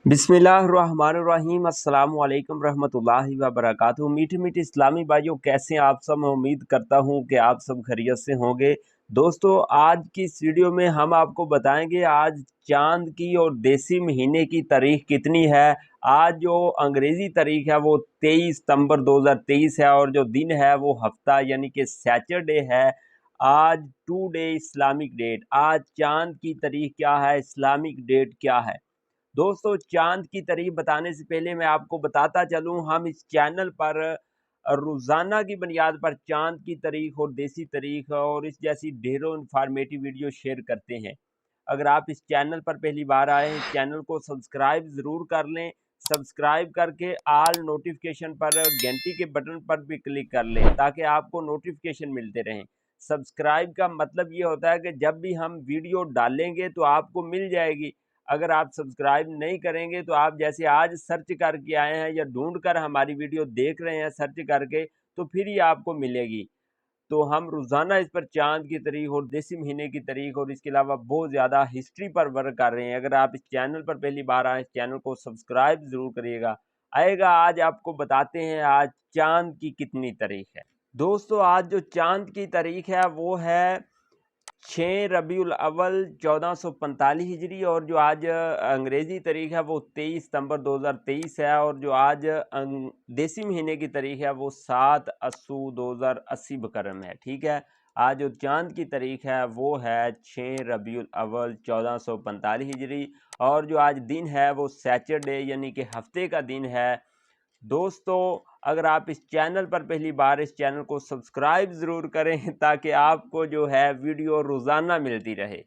बिस्मिल्लाहिर्रहमानिर्रहीम। अस्सलाम वालेकुम रहमतुल्लाहि व बरकातुहू। मीठे मीठे इस्लामी भाइयों, कैसे हैं आप सब? मैं उम्मीद करता हूं कि आप सब खैरियत से होंगे। दोस्तों, आज की इस वीडियो में हम आपको बताएंगे आज चांद की और देसी महीने की तारीख कितनी है। आज जो अंग्रेज़ी तारीख है वो 23 सितंबर 2023 है और जो दिन है वो हफ्ता यानी कि सैटरडे है। आज टुडे इस्लामिक डेट, आज चांद की तारीख क्या है, इस्लामिक डेट क्या है। दोस्तों, चांद की तारीख बताने से पहले मैं आपको बताता चलूं, हम इस चैनल पर रोज़ाना की बुनियाद पर चांद की तारीख और देसी तारीख और इस जैसी ढेरों इंफॉर्मेटिव वीडियो शेयर करते हैं। अगर आप इस चैनल पर पहली बार आए हैं, चैनल को सब्सक्राइब ज़रूर कर लें। सब्सक्राइब करके आल नोटिफिकेशन पर घंटी के बटन पर भी क्लिक कर लें ताकि आपको नोटिफिकेशन मिलते रहें। सब्सक्राइब का मतलब ये होता है कि जब भी हम वीडियो डालेंगे तो आपको मिल जाएगी। अगर आप सब्सक्राइब नहीं करेंगे तो आप जैसे आज सर्च करके आए हैं या ढूंढ कर हमारी वीडियो देख रहे हैं सर्च करके, तो फिर ही आपको मिलेगी। तो हम रोज़ाना इस पर चांद की तारीख और देसी महीने की तारीख और इसके अलावा बहुत ज़्यादा हिस्ट्री पर वर्क कर रहे हैं। अगर आप इस चैनल पर पहली बार आए, इस चैनल को सब्सक्राइब ज़रूर करिएगा। आएगा, आज आपको बताते हैं आज चांद की कितनी तारीख है। दोस्तों, आज जो चांद की तारीख है वो है 6 रबीउल अव्वल 1445 हिजरी और जो आज अंग्रेज़ी तारीख है वो 23 सितंबर 2023 है और जो आज देसी महीने की तारीख है वो 7 अस्सू 2080 बकरम है। ठीक है, आज जो चांद की तारीख है वो है 6 रबीउल अव्वल 1445 हिजरी और जो आज दिन है वो सैटरडे यानी कि हफ्ते का दिन है। दोस्तों, अगर आप इस चैनल पर पहली बार, इस चैनल को सब्सक्राइब ज़रूर करें ताकि आपको जो है वीडियो रोज़ाना मिलती रहे।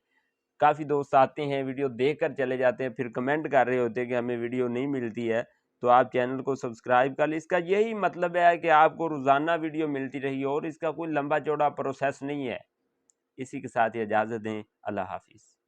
काफ़ी दोस्त आते हैं, वीडियो देखकर चले जाते हैं, फिर कमेंट कर रहे होते हैं कि हमें वीडियो नहीं मिलती है। तो आप चैनल को सब्सक्राइब कर लें। इसका यही मतलब है कि आपको रोज़ाना वीडियो मिलती रही और इसका कोई लंबा चौड़ा प्रोसेस नहीं है। इसी के साथ इजाज़त दें। अल्लाह हाफिज़।